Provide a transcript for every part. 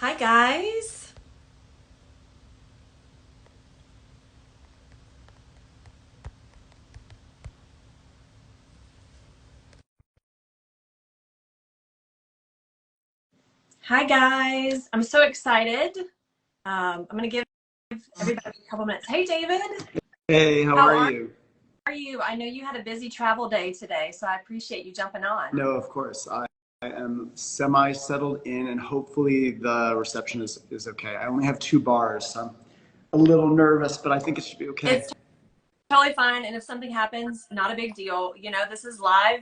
Hi guys. Hi guys. I'm so excited. I'm gonna give everybody a couple minutes. Hey David, Hey, how how are are you? you? I know you had a busy travel day today, so I appreciate you jumping on. No, of course. I am semi settled in, and hopefully the reception is okay. I only have two bars, so I'm a little nervous, but I think it should be okay. It's totally fine, and if something happens, not a big deal. You know, this is live.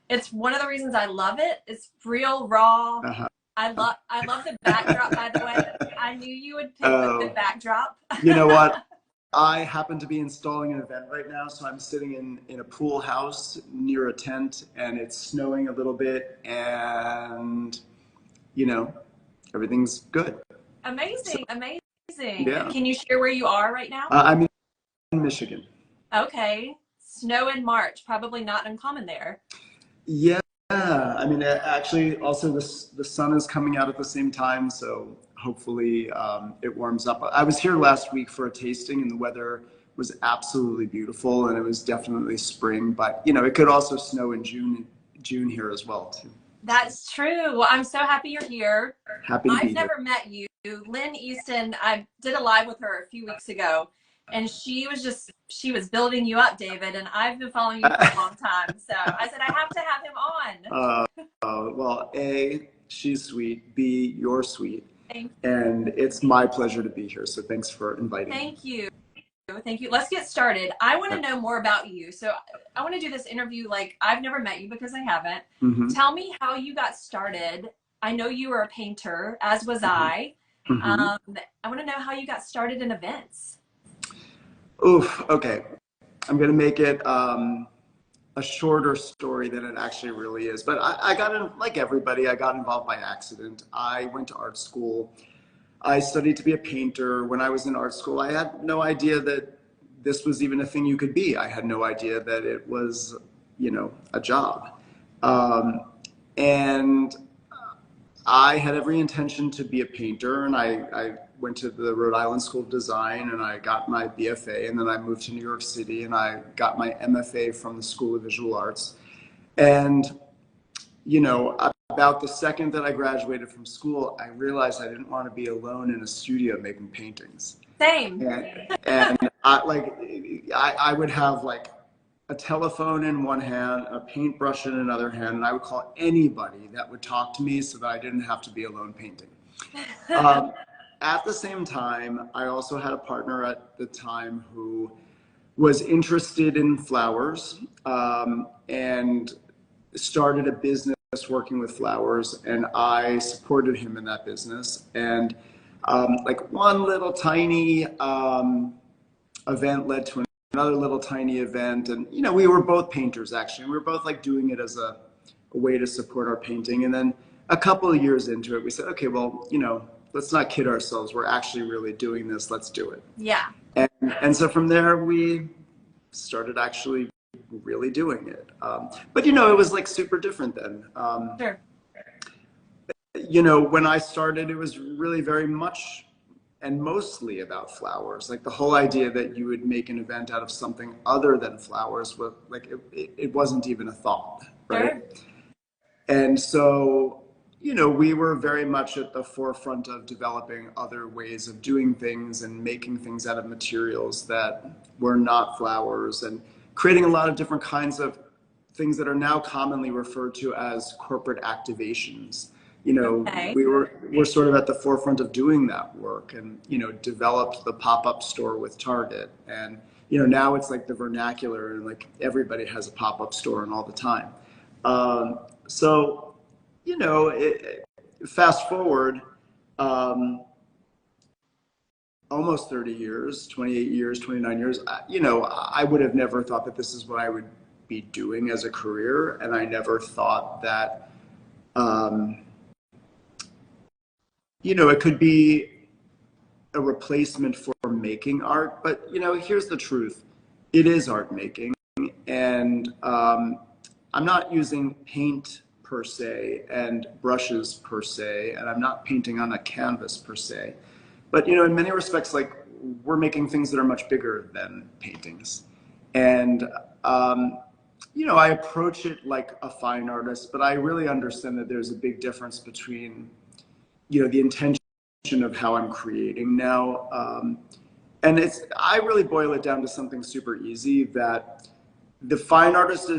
It's one of the reasons I love it. It's real, raw. Uh-huh. I love the backdrop, by the way. I knew you would pick a good Oh, backdrop. you know what? I happen to be installing an event right now, so I'm sitting in a pool house near a tent, and it's snowing a little bit, and you know, everything's good. So, Amazing, amazing. yeah. Can you share where you are right now? I'm in Michigan. Okay. Snow in March, probably not uncommon there. Yeah, I mean, actually, also the sun is coming out at the same time, so hopefully it warms up. I was here last week for a tasting, and the weather was absolutely beautiful, and it was definitely spring. But it could also snow in June here as well too. So That's true. Well, I'm so happy you're here. happy to I've be here. never met you. Lynn Easton, I did a live with her a few weeks ago, and she was building you up, David, and I've been following you for a long time. So I said, I have to have him on. uh, well, A, she's sweet. B, you're sweet, Thank, and it's my pleasure to be here. So thanks for inviting me. thank you. Thank you. Let's get started. I want to know more about you. So I want to do this interview like I've never met you because I haven't. Hmm. Tell me how you got started. I know you were a painter, as was Hmm. I. Hmm. I want to know how you got started in events. Oof. Okay. I'm gonna make it a shorter story than it actually really is. But I got in, like everybody, I got involved by accident. I went to art school. I studied to be a painter. When I was in art school, I had no idea that this was even a thing you could be. I had no idea that it was, a job. Um, and I had every intention to be a painter, and I went to the Rhode Island School of Design, and I got my BFA, and then I moved to New York City, and I got my MFA from the School of Visual Arts. And, about the second that I graduated from school, I realized I didn't want to be alone in a studio making paintings. Same. And I would have like a telephone in one hand, a paintbrush in another hand, and I would call anybody that would talk to me so that I didn't have to be alone painting. Um, at the same time, I also had a partner at the time who was interested in flowers, and started a business working with flowers, and I supported him in that business. And like one little tiny event led to another little tiny event, and we were both painters actually. We were both like doing it as a way to support our painting. And then a couple of years into it, we said, okay, well, let's not kid ourselves. We're actually really doing this. Let's do it. Yeah. And so from there, we started actually really doing it. But it was like super different then. Sure. When I started, it was really very much and mostly about flowers. Like the whole idea that you would make an event out of something other than flowers was like it wasn't even a thought, Sure. right? And so, we were very much at the forefront of developing other ways of doing things and making things out of materials that were not flowers, and creating a lot of different kinds of things that are now commonly referred to as corporate activations. Okay. We're sort of at the forefront of doing that work, and developed the pop-up store with Target. And now it's like the vernacular, and like everybody has a pop-up store and all the time. So, fast forward almost 30 years, 28 years, 29 years, I would have never thought that this is what I would be doing as a career. And I never thought that, it could be a replacement for making art. But, here's the truth. It is art making. And I'm not using paint per se and brushes per se, and I'm not painting on a canvas per se. But, you know, in many respects, like, we're making things that are much bigger than paintings. And, you know, I approach it like a fine artist, but I really understand that there's a big difference between, you know, the intention of how I'm creating now. And I really boil it down to something super easy, that the fine artist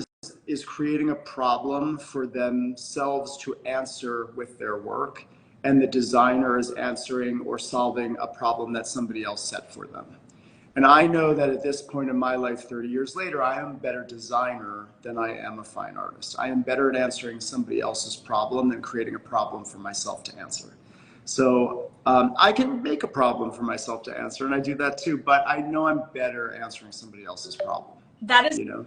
is creating a problem for themselves to answer with their work, and the designer is answering or solving a problem that somebody else set for them. And I know that at this point in my life, 30 years later, I am a better designer than I am a fine artist. I am better at answering somebody else's problem than creating a problem for myself to answer. So I can make a problem for myself to answer, and I do that too, but I know I'm better answering somebody else's problem. That is, you know?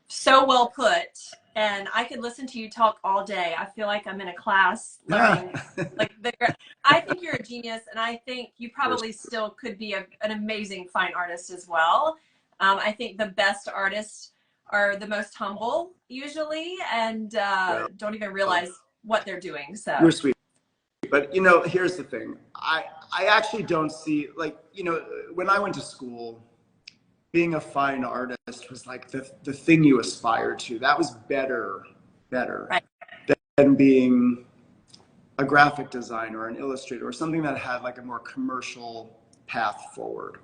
So well put. And I could listen to you talk all day. I feel like I'm in a class learning. I think you're a genius, and I think you probably still could be an amazing fine artist as well. I think the best artists are the most humble usually, and don't even realize what they're doing. So you're sweet. But, you know, here's the thing. I actually don't see, like, you know, when I went to school, being a fine artist was like the thing you aspire to. That was better right. than being a graphic designer or an illustrator or something that had like a more commercial path forward.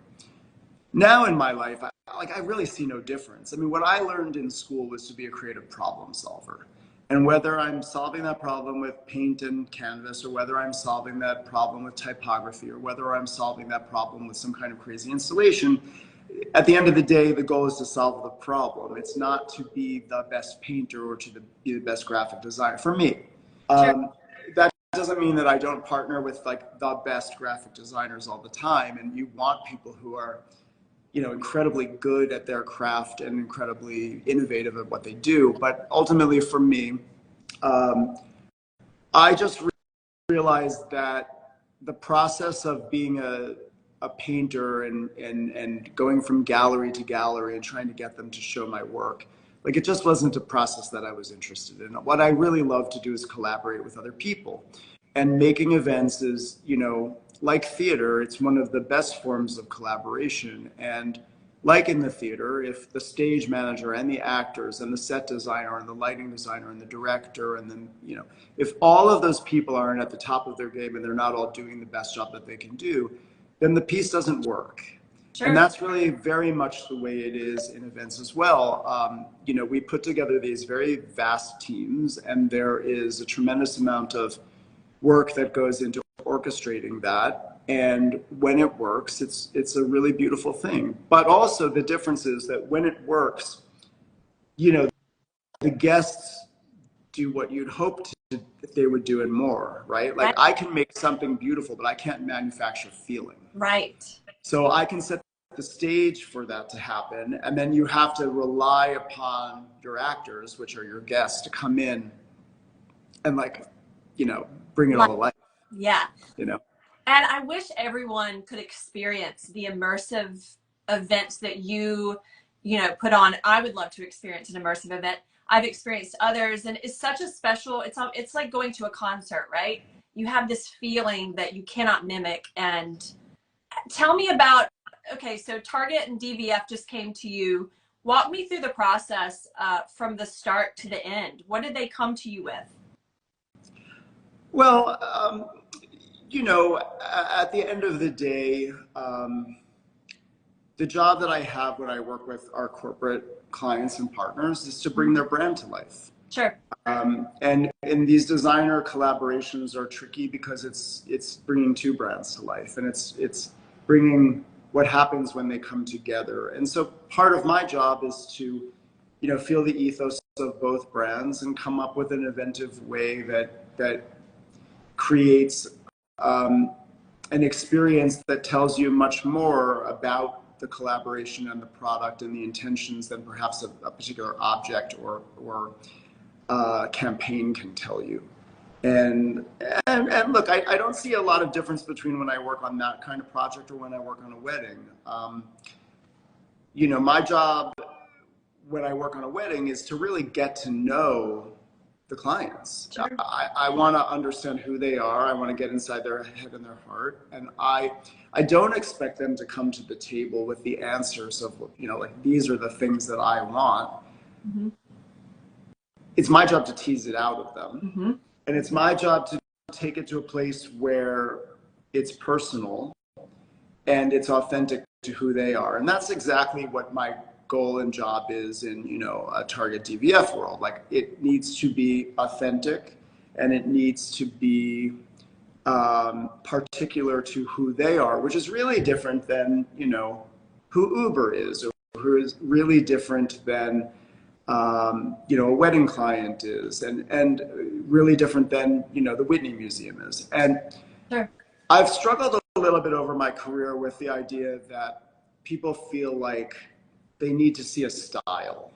Now in my life, I really see no difference. I mean, what I learned in school was to be a creative problem solver. And whether I'm solving that problem with paint and canvas, or whether I'm solving that problem with typography, or whether I'm solving that problem with some kind of crazy installation, at the end of the day, the goal is to solve the problem. It's not to be the best painter or to be the best graphic designer, for me. Sure. That doesn't mean that I don't partner with like the best graphic designers all the time. And you want people who are, you know, incredibly good at their craft and incredibly innovative at what they do. But ultimately for me, I just realized that the process of being a painter and going from gallery to gallery and trying to get them to show my work, like, it just wasn't a process that I was interested in. What I really love to do is collaborate with other people. And making events is, you know, like theater, it's one of the best forms of collaboration. And like in the theater, if the stage manager and the actors and the set designer and the lighting designer and the director, and then, you know, if all of those people aren't at the top of their game and they're not all doing the best job that they can do, then the piece doesn't work. Sure. And that's really very much the way it is in events as well. You know, we put together these very vast teams, and there is a tremendous amount of work that goes into orchestrating that. And when it works, it's a really beautiful thing. But also the difference is that when it works, you know, the guests do what you'd hope that they would do and more, right? Like, I can make something beautiful, but I can't manufacture feeling. Right. So I can set the stage for that to happen, and then you have to rely upon your actors, which are your guests, to come in and, like, you know, bring it all to life. Yeah. You know. And I wish everyone could experience the immersive events that you know, put on. I would love to experience an immersive event. I've experienced others, and it's such a special, it's like going to a concert, right? You have this feeling that you cannot mimic. And tell me about, okay, so Target and DVF just came to you. Walk me through the process from the start to the end. What did they come to you with? Well, you know, at the end of the day, the job that I have when I work with our corporate clients and partners is to bring their brand to life. Sure. And these designer collaborations are tricky because it's bringing two brands to life, and it's bringing what happens when they come together. And so part of my job is to, you know, feel the ethos of both brands and come up with an inventive way that creates an experience that tells you much more about the collaboration and the product and the intentions than perhaps a particular object or campaign can tell you. And look, I don't see a lot of difference between when I work on that kind of project or when I work on a wedding. You know, my job when I work on a wedding is to really get to know the clients. Sure. I want to understand who they are. I want to get inside their head and their heart. And I don't expect them to come to the table with the answers of, you know, like, these are the things that I want. Mm-hmm. It's my job to tease it out of them. Mm-hmm. And it's my job to take it to a place where it's personal and it's authentic to who they are. And that's exactly what my goal and job is in, you know, a target DVF world. Like, it needs to be authentic, and it needs to be particular to who they are, which is really different than, you know, who Uber is, or who is really different than, you know, a wedding client is, and really different than, you know, the Whitney Museum is. And Sure. I've struggled a little bit over my career with the idea that people feel like they need to see a style.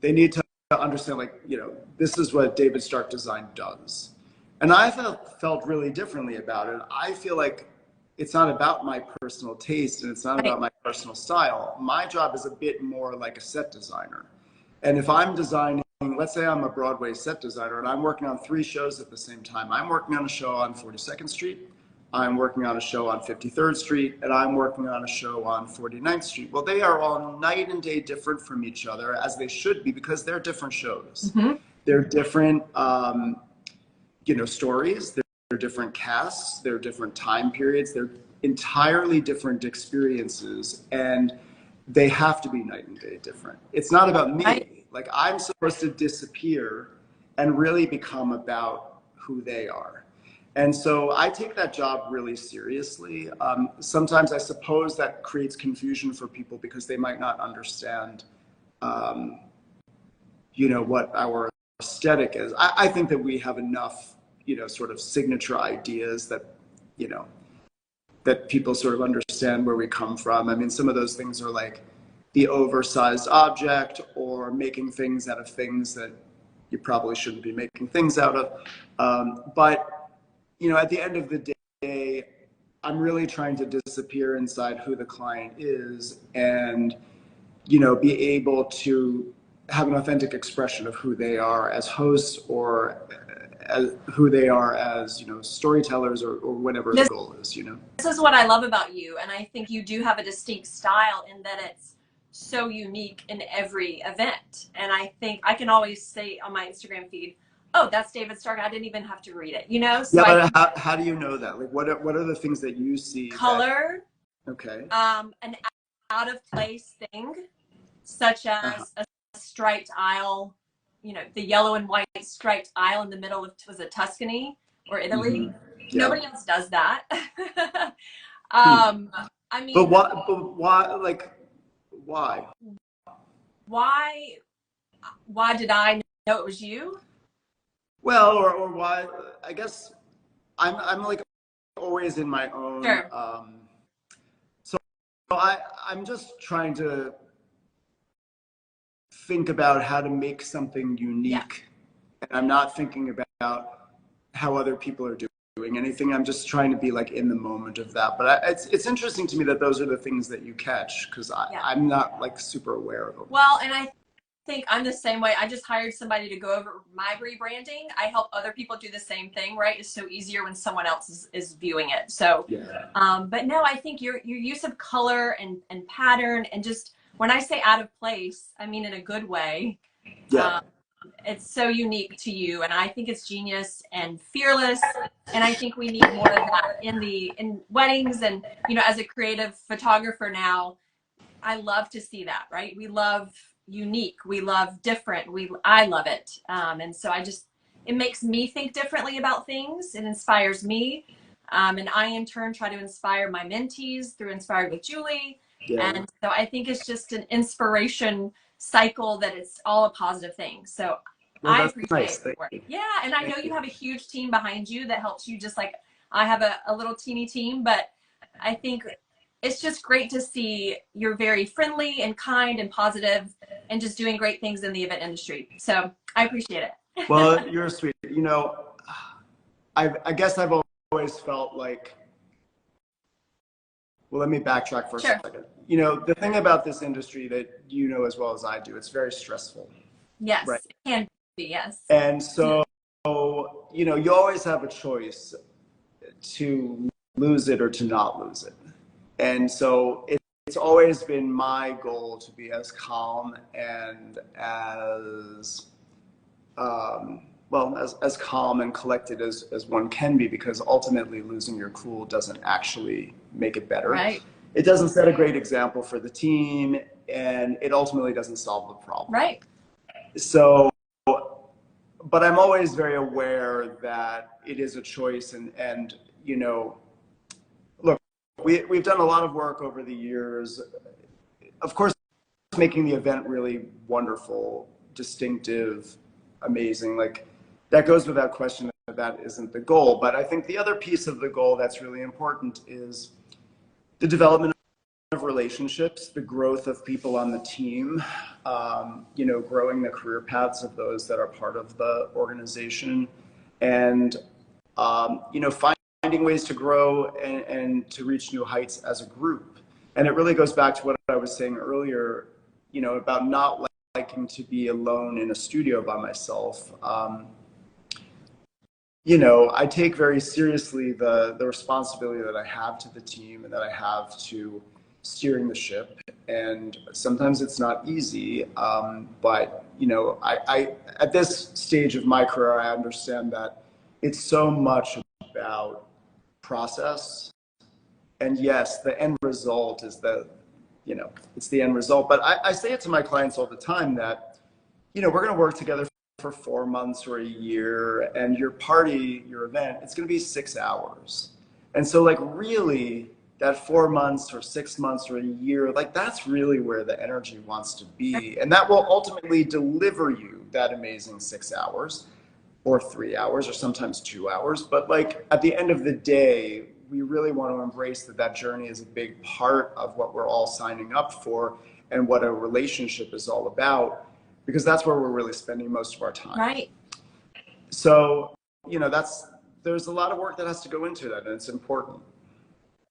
They need to understand, like, you know, this is what David Stark Design does. And I felt really differently about it. I feel like it's not about my personal taste, and it's not about my personal style. My job is a bit more like a set designer. And if I'm designing, let's say I'm a Broadway set designer and I'm working on 3 shows at the same time. I'm working on a show on 42nd Street, I'm working on a show on 53rd Street, and I'm working on a show on 49th Street. Well, they are all night and day different from each other, as they should be, because they're different shows. Mm-hmm. They're different, you know, stories. They're different casts. They're different time periods. They're entirely different experiences, and they have to be night and day different. It's not about me. Like, I'm supposed to disappear and really become about who they are. And so I take that job really seriously. Sometimes I suppose that creates confusion for people because they might not understand, you know, what our aesthetic is. I think that we have enough, you know, sort of signature ideas that, you know, that people sort of understand where we come from. I mean, some of those things are like the oversized object, or making things out of things that you probably shouldn't be making things out of. But you know, at the end of the day, I'm really trying to disappear inside who the client is, and, you know, be able to have an authentic expression of who they are as hosts, or as who they are as, you know, storytellers, or whatever the goal is, you know. This is what I love about you, and I think you do have a distinct style in that it's so unique in every event. And I think I can always say on my Instagram feed, oh, that's David Stark. I didn't even have to read it, you know? So yeah, but how do you know that? Like, what are the things that you see? Color. That, okay. An out of place thing, such as a striped aisle, you know, the yellow and white striped aisle in the middle of, was it Tuscany or Italy? Mm-hmm. Yeah. Nobody else does that. I mean, but why, like, why? Why did I know it was you? Well, or why? I guess I'm like always in my own. Sure. So I'm just trying to think about how to make something unique, yeah. And I'm not thinking about how other people are doing anything. I'm just trying to be like in the moment of that. But it's interesting to me that those are the things that you catch, because I'm not like super aware of them. Well, and I think I'm the same way. I just hired somebody to go over my rebranding. I help other people do the same thing, right? It's so easier when someone else is viewing it. So, yeah. But no, I think your use of color and pattern, and just when I say out of place, I mean in a good way. Yeah. It's so unique to you, and I think it's genius and fearless. And I think we need more of that in weddings, and, you know, as a creative photographer now, I love to see that, right? We love unique, we love different, I love it. And so it makes me think differently about things. It inspires me. And I in turn try to inspire my mentees through Inspired with Julie. Yeah. And so I think it's just an inspiration cycle, that it's all a positive thing. So well, I appreciate the work. Yeah. And I know you have a huge team behind you that helps you, just like I have a little teeny team, but I think it's just great to see you're very friendly and kind and positive and just doing great things in the event industry. So I appreciate it. Well, you're sweet. You know, I guess I've always felt like, well, let me backtrack for a second. You know, the thing about this industry that you know as well as I do, it's very stressful. Yes, right? it can Yes. And so, you know, you always have a choice to lose it or to not lose it. And so it's always been my goal to be as calm and as well, as calm and collected as one can be, because ultimately losing your cool doesn't actually make it better. Right. It doesn't set a great example for the team, and it ultimately doesn't solve the problem. Right. So, but I'm always very aware that it is a choice, and you know, look, we've done a lot of work over the years, of course, making the event really wonderful, distinctive, amazing. Like, that goes without question that that isn't the goal. But I think the other piece of the goal that's really important is the development of relationships, the growth of people on the team, you know, growing the career paths of those that are part of the organization, and you know, finding ways to grow and to reach new heights as a group. And it really goes back to what I was saying earlier, you know, about not liking to be alone in a studio by myself. You know, I take very seriously the responsibility that I have to the team and that I have to steering the ship. And sometimes it's not easy, but you know, I at this stage of my career, I understand that it's so much about process. And yes, the end result is you know, it's the end result. But I say it to my clients all the time that, you know, we're going to work together for 4 months or a year, and your party, your event, it's going to be 6 hours. And so, like, really, that 4 months or 6 months or a year, like, that's really where the energy wants to be. And that will ultimately deliver you that amazing 6 hours or 3 hours or sometimes 2 hours. But, like, at the end of the day, we really want to embrace that that journey is a big part of what we're all signing up for and what a relationship is all about, because that's where we're really spending most of our time. Right. So, you know, there's a lot of work that has to go into that, and it's important.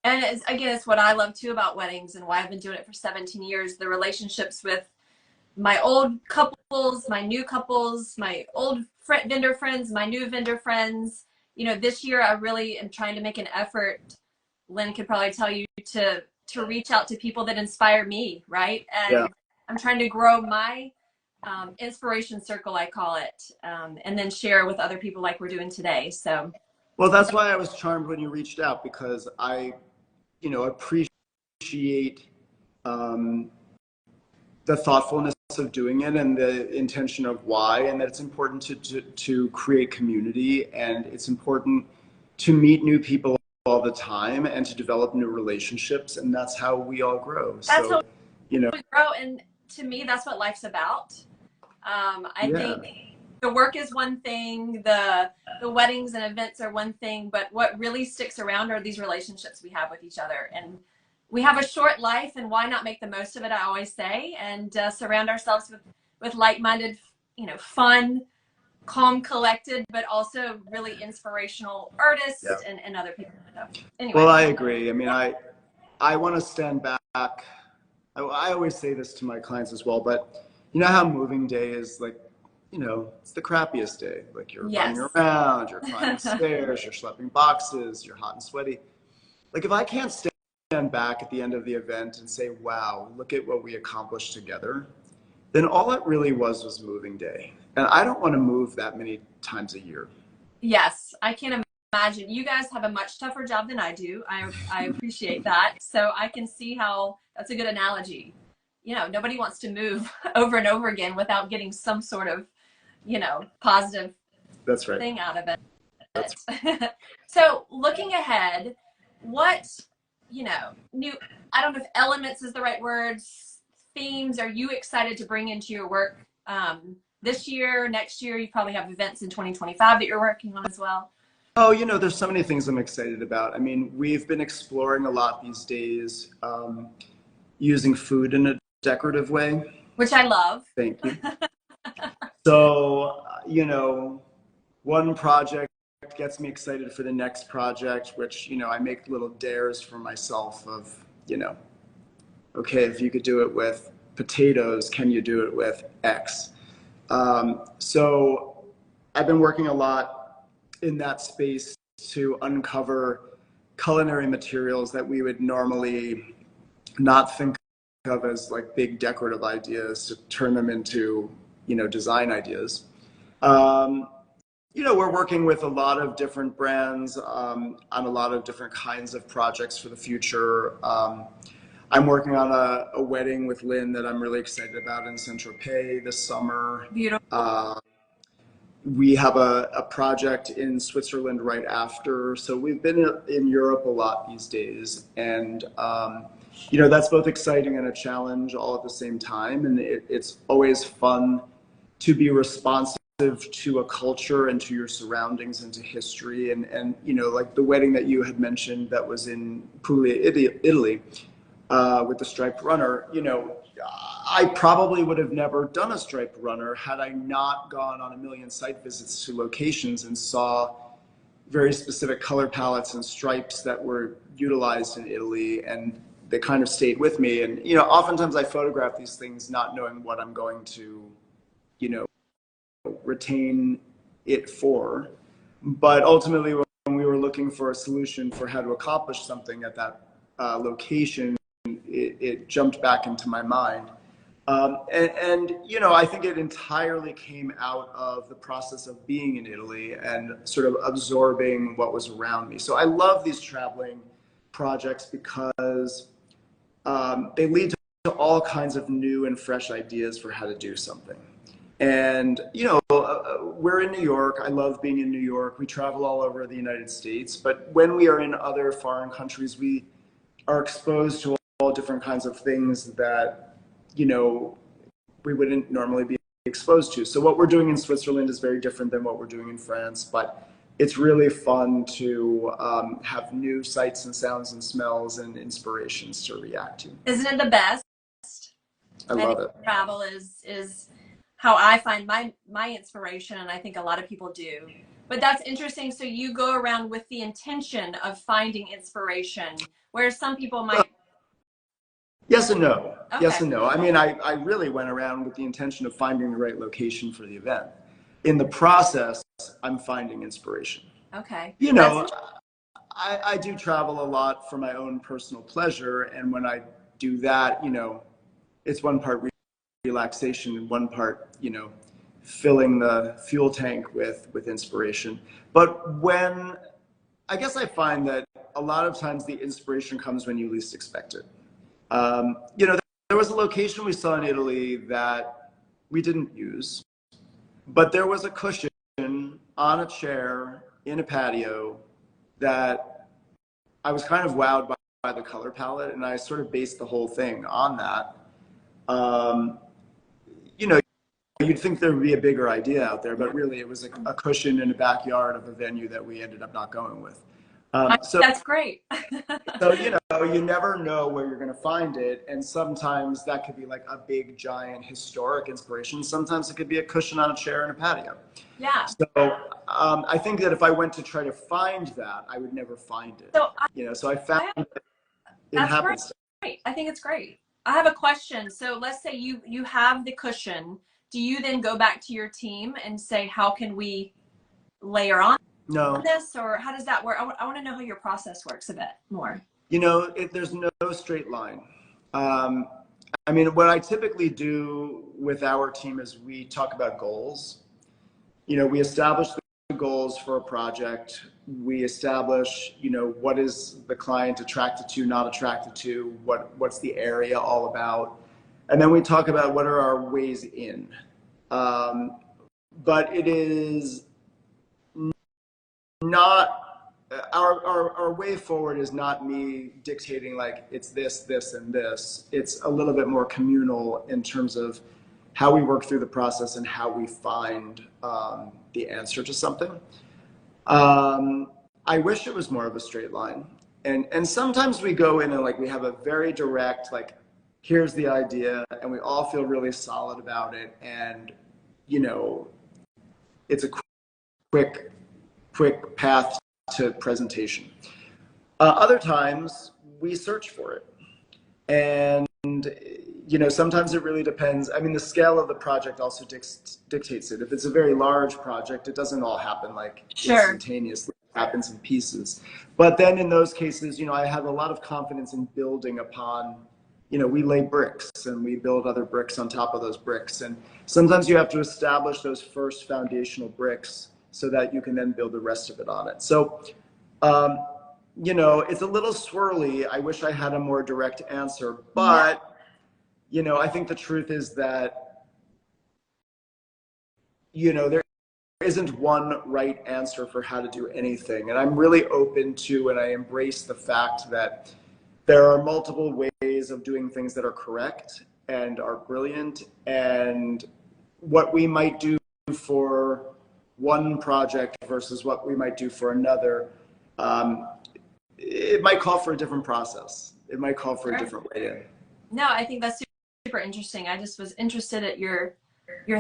And it's what I love too about weddings and why I've been doing it for 17 years, the relationships with my old couples, my new couples, my old vendor friends, my new vendor friends. You know, this year I really am trying to make an effort, Lynn could probably tell you, to reach out to people that inspire me, right? And Yeah. I'm trying to grow my inspiration circle, I call it, and then share with other people like we're doing today. So, well, that's why I was charmed when you reached out, because I, you know, appreciate the thoughtfulness of doing it and the intention of why, and that it's important to create community, and it's important to meet new people all the time and to develop new relationships, and that's how we all grow. That's how you know, we grow, and to me, that's what life's about. I yeah. think the work is one thing, the weddings and events are one thing, but what really sticks around are these relationships we have with each other. And we have a short life, and why not make the most of it, I always say, and surround ourselves with like-minded, you know, fun, calm, collected, but also really inspirational artists, Yeah. and other people. So, anyway. Well, I agree. I mean, I want to stand back. I always say this to my clients as well, but you know how moving day is, like, you know, it's the crappiest day. Like, you're Yes. running around, you're climbing stairs, you're schlepping boxes, you're hot and sweaty. Like, if I can't stand back at the end of the event and say, wow, look at what we accomplished together, then all it really was moving day. And I don't want to move that many times a year. Yes, I can imagine. You guys have a much tougher job than I do. I appreciate that. So I can see how that's a good analogy. You know, nobody wants to move over and over again without getting some sort of, you know, positive That's right. thing out of it. So looking ahead, what, you know, new, I don't know if elements is the right words, themes are you excited to bring into your work this year, next year? You probably have events in 2025 that you're working on as well. Oh, you know, there's so many things I'm excited about. I mean, we've been exploring a lot these days, using food in a decorative way. Which I love. Thank you. So, you know, one project gets me excited for the next project, which, you know, I make little dares for myself of, you know, okay, if you could do it with potatoes, can you do it with X? So I've been working a lot in that space to uncover culinary materials that we would normally not think of as like big decorative ideas, to turn them into, design ideas. Um, we're working with a lot of different brands on a lot of different kinds of projects for the future. I'm working on a wedding with Lynn that I'm really excited about in Saint-Tropez this summer. Beautiful. We have a project in Switzerland right after. So we've been in Europe a lot these days. And, that's both exciting and a challenge all at the same time. And it's always fun to be responsive to a culture and to your surroundings and to history. And like the wedding that you had mentioned that was in Puglia, Italy, with the striped runner, I probably would have never done a striped runner had I not gone on a million site visits to locations and saw very specific color palettes and stripes that were utilized in Italy, and they kind of stayed with me. And oftentimes I photograph these things not knowing what I'm going to retain it for, but ultimately when we were looking for a solution for how to accomplish something at that location, it jumped back into my mind. I think it entirely came out of the process of being in Italy and sort of absorbing what was around me. So I love these traveling projects because they lead to all kinds of new and fresh ideas for how to do something. And, we're in New York. I love being in New York. We travel all over the United States. But when we are in other foreign countries, we are exposed to all different kinds of things that, we wouldn't normally be exposed to. So what we're doing in Switzerland is very different than what we're doing in France, but it's really fun to have new sights and sounds and smells and inspirations to react to. Isn't it the best? I love it. Travel is how I find my inspiration, and I think a lot of people do. But that's interesting. So you go around with the intention of finding inspiration, whereas some people might. Yes and no. Okay. Yes and no. I mean, I really went around with the intention of finding the right location for the event. In the process, I'm finding inspiration. Okay. I do travel a lot for my own personal pleasure. And when I do that, it's one part relaxation and one part, filling the fuel tank with inspiration. But I guess I find that a lot of times the inspiration comes when you least expect it. There was a location we saw in Italy that we didn't use, but there was a cushion on a chair in a patio that I was kind of wowed by the color palette, and I sort of based the whole thing on that. You'd think there would be a bigger idea out there, but really it was a cushion in a backyard of a venue that we ended up not going with. So that's great. So, you never know where you're going to find it. And sometimes that could be like a big, giant, historic inspiration. Sometimes it could be a cushion on a chair in a patio. Yeah. So I think that if I went to try to find that, I would never find it. So I found it happens. Great. I think it's great. I have a question. So let's say you have the cushion. Do you then go back to your team and say, how can we layer on this, or how does that work? I want to know how your process works a bit more. There's no straight line. I mean, what I typically do with our team is we talk about goals. We establish the goals for a project. We establish, what is the client attracted to, not attracted to, what's the area all about. And then we talk about what are our ways in. But it is not, our way forward is not me dictating like it's this, this, and this. It's a little bit more communal in terms of how we work through the process and how we find the answer to something. I wish it was more of a straight line. And sometimes we go in and like we have a very direct, like, here's the idea, and we all feel really solid about it. And, it's a quick path to presentation. Other times we search for it. And, you know, sometimes it really depends. I mean, the scale of the project also dictates it. If it's a very large project, it doesn't all happen like Sure. instantaneously. It happens in pieces. But then in those cases, you know, I have a lot of confidence in building upon, you know, we lay bricks and we build other bricks on top of those bricks. And sometimes you have to establish those first foundational bricks so that you can then build the rest of it on it. So, you know, it's a little swirly. I wish I had a more direct answer, but, you know, I think the truth is that, you know, there isn't one right answer for how to do anything. And I'm really open to, and I embrace the fact that there are multiple ways of doing things that are correct and are brilliant. And what we might do for one project versus what we might do for another, it might call for a different process. It might call for a different way in. No, I think that's super interesting. I just was interested at your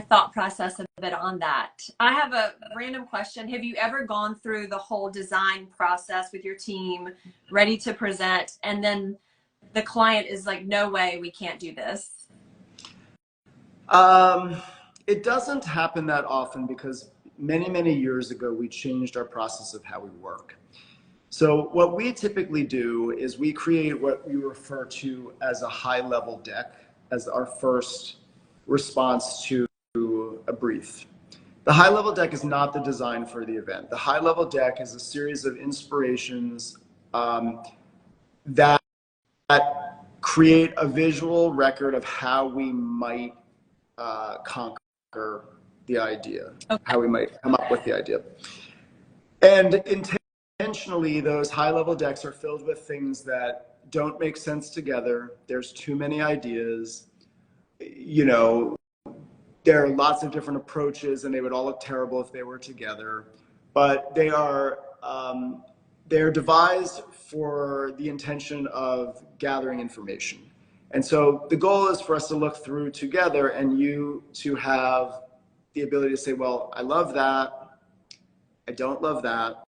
thought process a bit on that. I have a random question. Have you ever gone through the whole design process with your team, ready to present, and then the client is like, no way, we can't do this? It doesn't happen that often because many years ago, we changed our process of how we work. So what we typically do is we create what we refer to as a high-level deck as our first response to a brief. The high-level deck is not the design for the event. The high-level deck is a series of inspirations that create a visual record of how we might conquer the idea, how we might come up with the idea. And intentionally, those high-level decks are filled with things that don't make sense together. There's too many ideas. You know, there are lots of different approaches, and they would all look terrible if they were together. But they're devised for the intention of gathering information. And so the goal is for us to look through together and you to have the ability to say, well, I love that. I don't love that.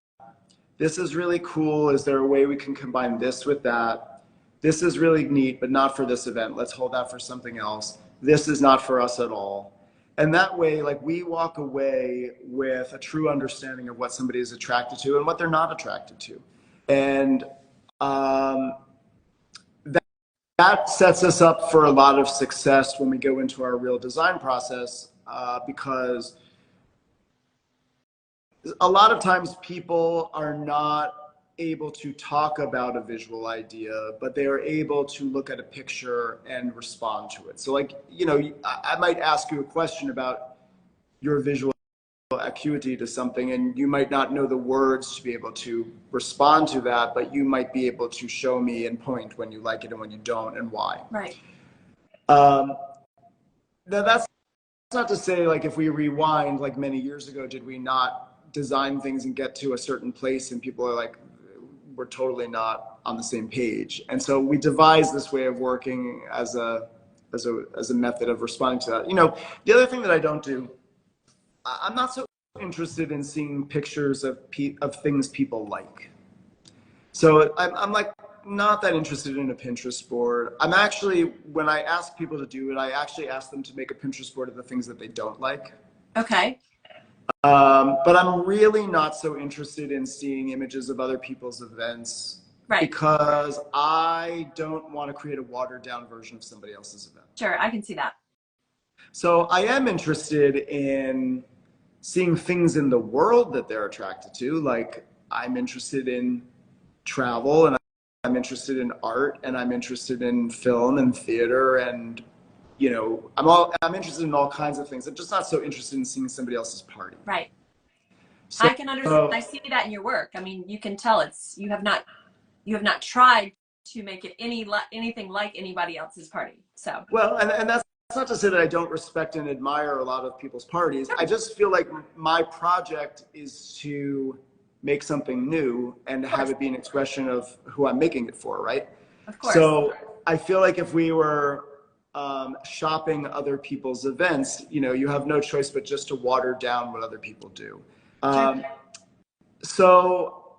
This is really cool. Is there a way we can combine this with that? This is really neat, but not for this event. Let's hold that for something else. This is not for us at all. And that way, like, we walk away with a true understanding of what somebody is attracted to and what they're not attracted to. And that sets us up for a lot of success when we go into our real design process, because a lot of times people are not able to talk about a visual idea, but they are able to look at a picture and respond to it. So, like, you know, I might ask you a question about your visual acuity to something, and you might not know the words to be able to respond to that, but you might be able to show me and point when you like it and when you don't and why. Right. Now that's not to say, like, if we rewind, like many years ago, did we not design things and get to a certain place and people are like, we're totally not on the same page. And so we devised this way of working as a method of responding to that. You know, the other thing that I don't do, I'm not so interested in seeing pictures of things people like. So I'm like not that interested in a Pinterest board. I'm actually, when I ask people to do it, I actually ask them to make a Pinterest board of the things that they don't like. Okay. But I'm really not so interested in seeing images of other people's events, right, because I don't want to create a watered down version of somebody else's event. Sure, I can see that. So I am interested in seeing things in the world that they're attracted to. Like, I'm interested in travel, and I'm interested in art, and I'm interested in film and theater, and, you know, I'm interested in all kinds of things. I'm just not so interested in seeing somebody else's party. Right. So, I can understand. I see that in your work. I mean, you can tell you have not tried to make it anything like anybody else's party. So, well, and that's not to say that I don't respect and admire a lot of people's parties. Sure. I just feel like my project is to make something new and have it be an expression of who I'm making it for, right? Of course. So I feel like if we were shopping other people's events, you know, you have no choice but just to water down what other people do. So,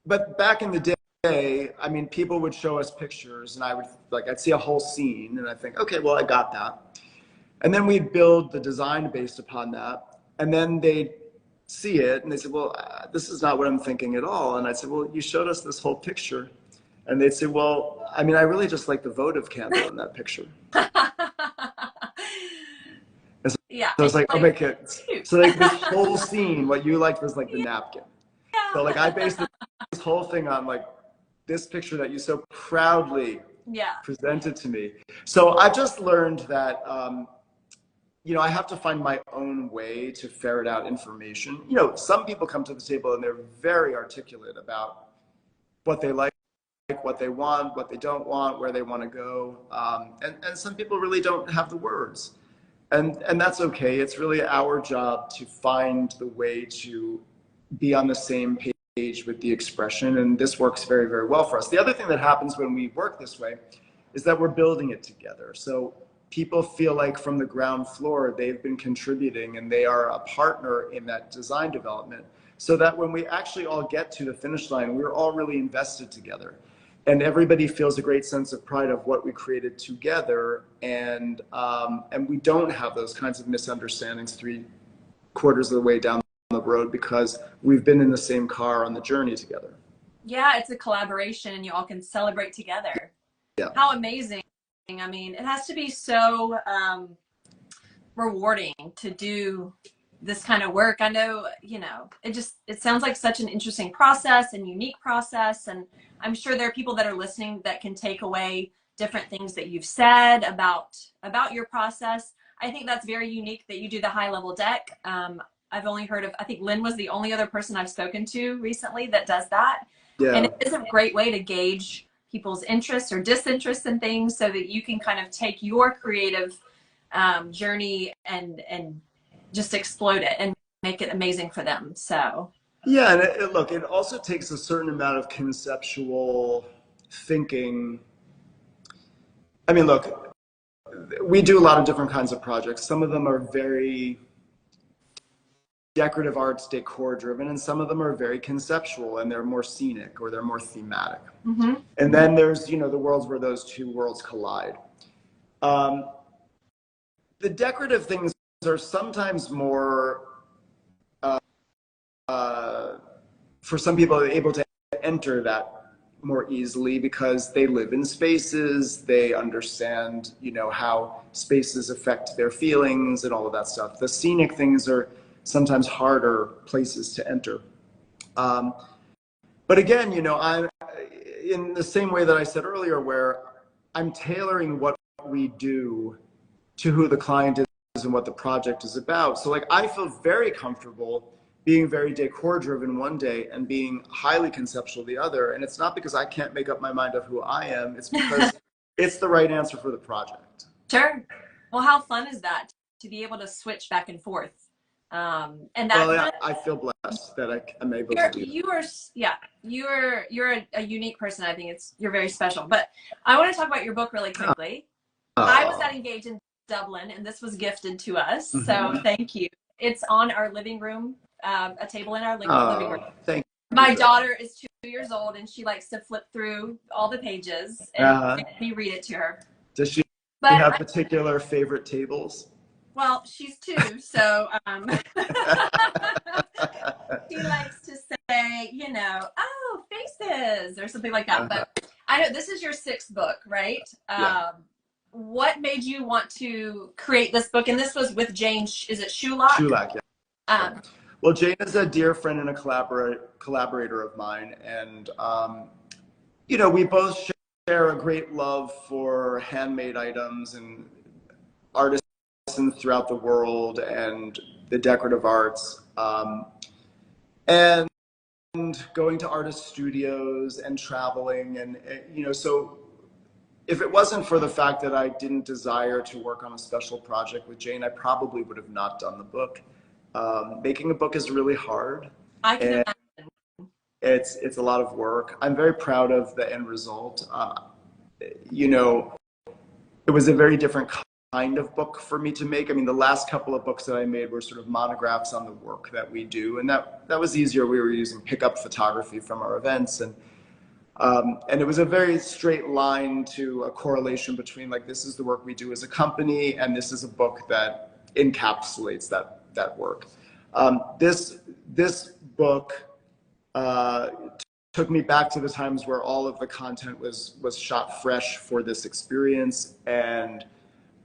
but back in the day, I mean, people would show us pictures and I'd see a whole scene and I think, okay, well, I got that. And then we'd build the design based upon that. And then they'd see it and they said, well, this is not what I'm thinking at all. And I said, well, you showed us this whole picture. And they'd say, well, I mean, I really just like the votive candle in that picture. Yeah. So it's like, oh, make it. So like this whole scene, what you liked was like the napkin. Yeah. So like I based this whole thing on like this picture that you so proudly presented to me. So I've just learned that, you know, I have to find my own way to ferret out information. You know, some people come to the table and they're very articulate about what they like, what they want, what they don't want, where they want to go. And some people really don't have the words. And that's okay. It's really our job to find the way to be on the same page with the expression. And this works very, very well for us. The other thing that happens when we work this way is that we're building it together. So people feel like from the ground floor, they've been contributing and they are a partner in that design development. So that when we actually all get to the finish line, we're all really invested together. And everybody feels a great sense of pride of what we created together. And we don't have those kinds of misunderstandings 3/4 of the way down the road because we've been in the same car on the journey together. Yeah, it's a collaboration and you all can celebrate together. Yeah. How amazing. I mean, it has to be so rewarding to do this kind of work. I know, you know, it sounds like such an interesting process and unique process. And I'm sure there are people that are listening that can take away different things that you've said about your process. I think that's very unique that you do the high level deck. I've only heard of, I think Lynn was the only other person I've spoken to recently that does that. Yeah. And it is a great way to gauge people's interests or disinterest in things so that you can kind of take your creative journey and just explode it and make it amazing for them. So yeah, and look, it also takes a certain amount of conceptual thinking. I mean, look, we do a lot of different kinds of projects. Some of them are very decorative arts, decor driven, and some of them are very conceptual and they're more scenic or they're more thematic. Mm-hmm. And then there's, you know, the worlds where those two worlds collide. The decorative things are sometimes more, for some people, able to enter that more easily because they live in spaces, they understand, you know, how spaces affect their feelings and all of that stuff. The scenic things are sometimes harder places to enter. But again, you know, I'm in the same way that I said earlier, where I'm tailoring what we do to who the client is and what the project is about. So like, I feel very comfortable being very decor driven one day and being highly conceptual the other. And it's not because I can't make up my mind of who I am. It's because it's the right answer for the project. Sure. Well, how fun is that to be able to switch back and forth? And that, well, yeah, I feel blessed that I'm able to do that. You're a unique person. I think you're very special. But I want to talk about your book really quickly. I was at Engage in Dublin, and this was gifted to us. Mm-hmm. So thank you. It's on our living room, a table in our living room. Thank you. My daughter is 2 years old, and she likes to flip through all the pages and make me read it to her. Does she have particular favorite tables? Well, she's 2, so she likes to say, you know, oh, faces or something like that. But I know this is your 6th book, right? Yeah. What made you want to create this book? And this was with Jane, is it Shulak? Shulak, yeah. Well, Jane is a dear friend and a collaborator of mine. And, you know, we both share a great love for handmade items and artists throughout the world and the decorative arts, and going to artist studios and traveling. And, you know, so if it wasn't for the fact that I didn't desire to work on a special project with Jane, I probably would have not done the book. Making a book is really hard. I can imagine. It's a lot of work. I'm very proud of the end result. You know, it was a very different kind of book for me to make. I mean, the last couple of books that I made were sort of monographs on the work that we do, and that was easier. We were using pickup photography from our events, and And it was a very straight line to a correlation between like, this is the work we do as a company, and this is a book that encapsulates that work. This book took me back to the times where all of the content was shot fresh for this experience, and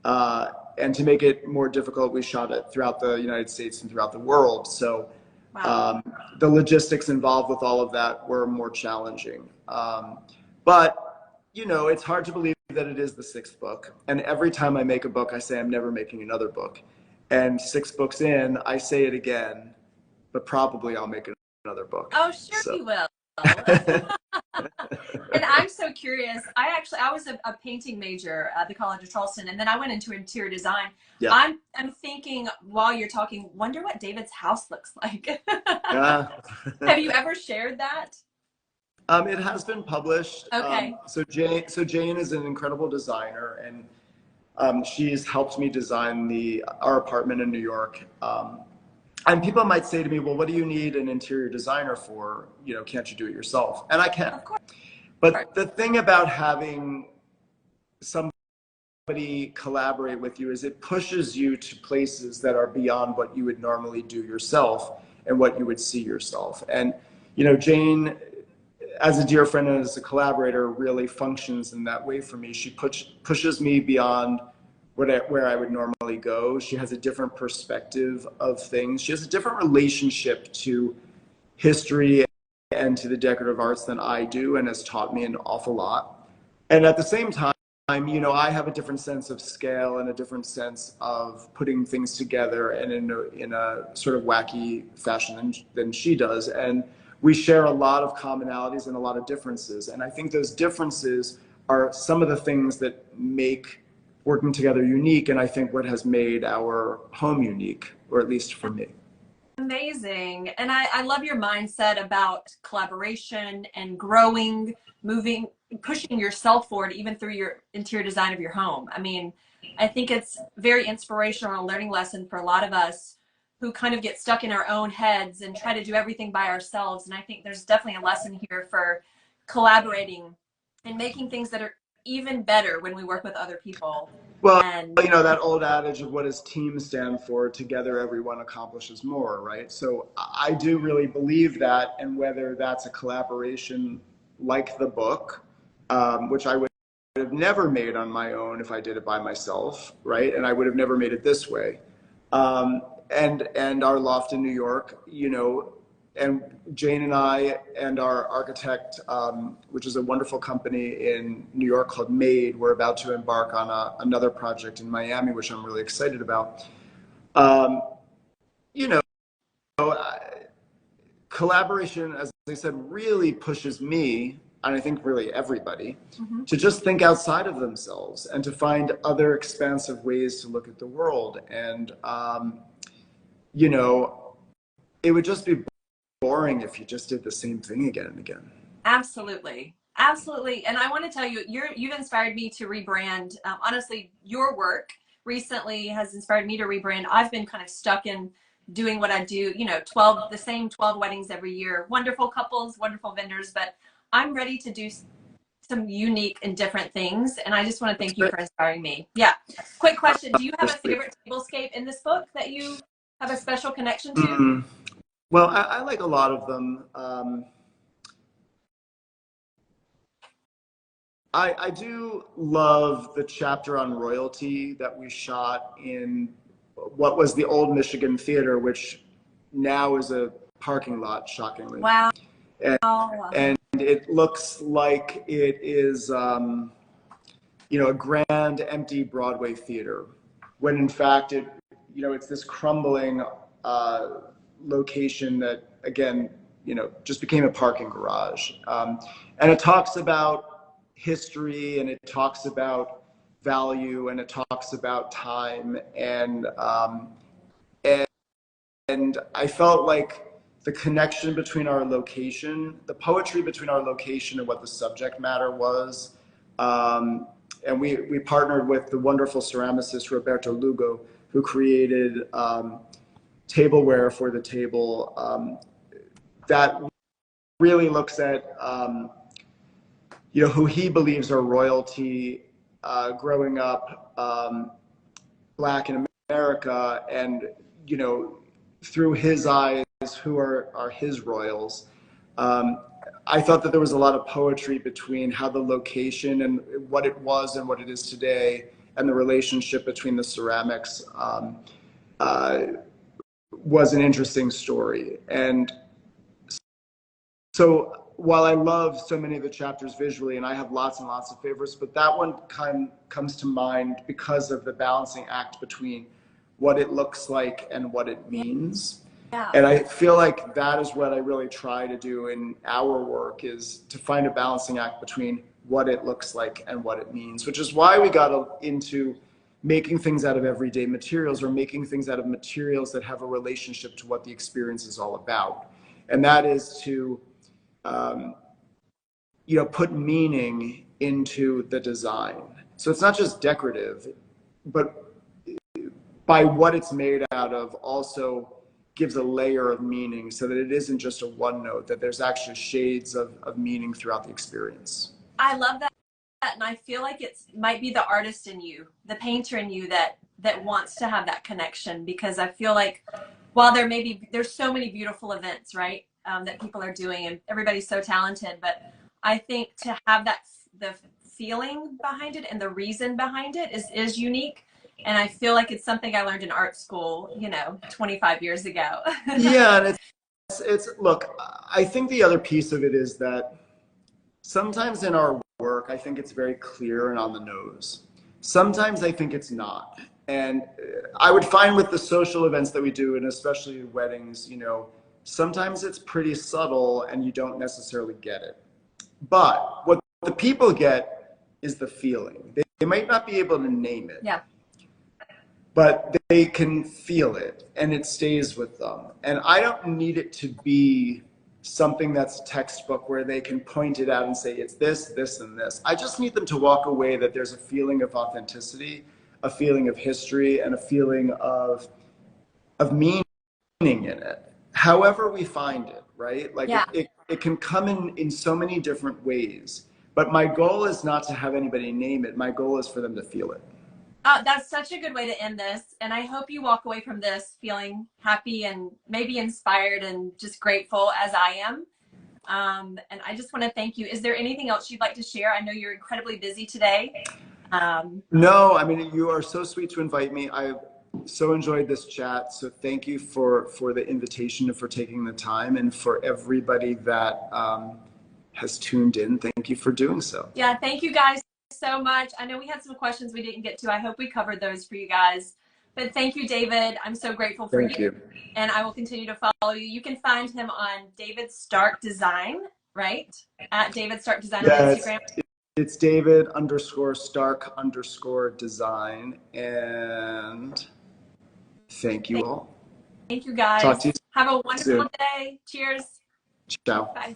to make it more difficult, we shot it throughout the United States and throughout the world. So Wow. the logistics involved with all of that were more challenging. But, you know, it's hard to believe that it is the sixth book. And every time I make a book, I say I'm never making another book. And 6 books in, I say it again, but probably I'll make another book. Oh, sure So. you will. And I'm so curious. I was a painting major at the College of Charleston, and then I went into interior design. Yeah. I'm thinking while you're talking, wonder what David's house looks like. Yeah. Have you ever shared that? It has been published. Okay. So Jane is an incredible designer, and she's helped me design our apartment in New York. And people might say to me, well, what do you need an interior designer for? You know, can't you do it yourself? And I can. Of course. But the thing about having somebody collaborate with you is it pushes you to places that are beyond what you would normally do yourself and what you would see yourself. And, you know, Jane, as a dear friend and as a collaborator, really functions in that way for me. She pushes me beyond where I would normally go. She has a different perspective of things. She has a different relationship to history and to the decorative arts than I do, and has taught me an awful lot. And at the same time, you know, I have a different sense of scale and a different sense of putting things together, and in a sort of wacky fashion than she does. And we share a lot of commonalities and a lot of differences. And I think those differences are some of the things that make working together unique, and I think what has made our home unique, or at least for me. Amazing. And I love your mindset about collaboration and growing, moving, pushing yourself forward, even through your interior design of your home. I mean, I think it's very inspirational and a learning lesson for a lot of us who kind of get stuck in our own heads and try to do everything by ourselves. And I think there's definitely a lesson here for collaborating and making things that are even better when we work with other people. Well, and you know, that old adage of what does team stand for? Together, everyone accomplishes more, right? So I do really believe that, and whether that's a collaboration like the book, which I would have never made on my own if I did it by myself, right? And I would have never made it this way. And our loft in New York, you know, and Jane and I and our architect, which is a wonderful company in New York called Made, we're about to embark on another project in Miami, which I'm really excited about. You know, collaboration, as I said, really pushes me, and I think really everybody, to just think outside of themselves and to find other expansive ways to look at the world. And, you know, it would just be boring if you just did the same thing again and again. Absolutely. Absolutely. And I want to tell you, you've inspired me to rebrand. Honestly, your work recently has inspired me to rebrand. I've been kind of stuck in doing what I do, you know, the same 12 weddings every year, wonderful couples, wonderful vendors, but I'm ready to do some unique and different things. And I just want to thank you for inspiring me. Yeah. Quick question. Do you have a favorite tablescape in this book that you have a special connection to? Well, I like a lot of them. I do love the chapter on royalty that we shot in what was the old Michigan Theater, which now is a parking lot, shockingly. Wow. And it looks like it is, you know, a grand empty Broadway theater, when in fact it, you know, it's this crumbling location that, again, you know, just became a parking garage. And it talks about history, and it talks about value, and it talks about time, and I felt like the connection between our location, the poetry between our location and what the subject matter was, and we partnered with the wonderful ceramicist Roberto Lugo, who created tableware for the table that really looks at who he believes are royalty, growing up Black in America, and through his eyes, who are his royals. I thought that there was a lot of poetry between how the location and what it was and what it is today, and the relationship between the ceramics was an interesting story. And so while I love so many of the chapters visually, and I have lots and lots of favorites, but that one comes to mind because of the balancing act between what it looks like and what it means. Yeah. And I feel like that is what I really try to do in our work, is to find a balancing act between what it looks like and what it means, which is why we got into making things out of everyday materials, or making things out of materials that have a relationship to what the experience is all about. And that is to put meaning into the design. So it's not just decorative, but by what it's made out of also gives a layer of meaning, so that it isn't just a one note, that there's actually shades of meaning throughout the experience. I love that. And I feel like it might be the artist in you, the painter in you, that wants to have that connection, because I feel like while there's so many beautiful events, right, that people are doing, and everybody's so talented, but I think to have the feeling behind it and the reason behind it is unique. And I feel like it's something I learned in art school, 25 years ago. Yeah, and it's look, I think the other piece of it is that sometimes in our work, I think it's very clear and on the nose. Sometimes I think it's not. And I would find with the social events that we do, and especially weddings, sometimes it's pretty subtle and you don't necessarily get it. But what the people get is the feeling. They might not be able to name it. Yeah. But they can feel it, and it stays with them. And I don't need it to be something that's textbook where they can point it out and say, it's this, this, and this. I just need them to walk away that there's a feeling of authenticity, a feeling of history, and a feeling of meaning in it. However we find it, right? Like, Yeah. it can come in so many different ways. But my goal is not to have anybody name it. My goal is for them to feel it. That's such a good way to end this. And I hope you walk away from this feeling happy and maybe inspired and just grateful, as I am. And I just want to thank you. Is there anything else you'd like to share? I know you're incredibly busy today. No, I mean, you are so sweet to invite me. I've so enjoyed this chat. So thank you for the invitation and for taking the time, and for everybody that has tuned in. Thank you for doing so. Yeah, thank you guys so much. I know we had some questions we didn't get to. I hope we covered those for you guys. But thank you, David. I'm so grateful for you. And I will continue to follow you. You can find him on David Stark Design, right? At David Stark Design on Instagram. It's David_Stark_design. And thank you all. Thank you, guys. Talk to you Have a wonderful soon. day. Cheers. Ciao. Bye.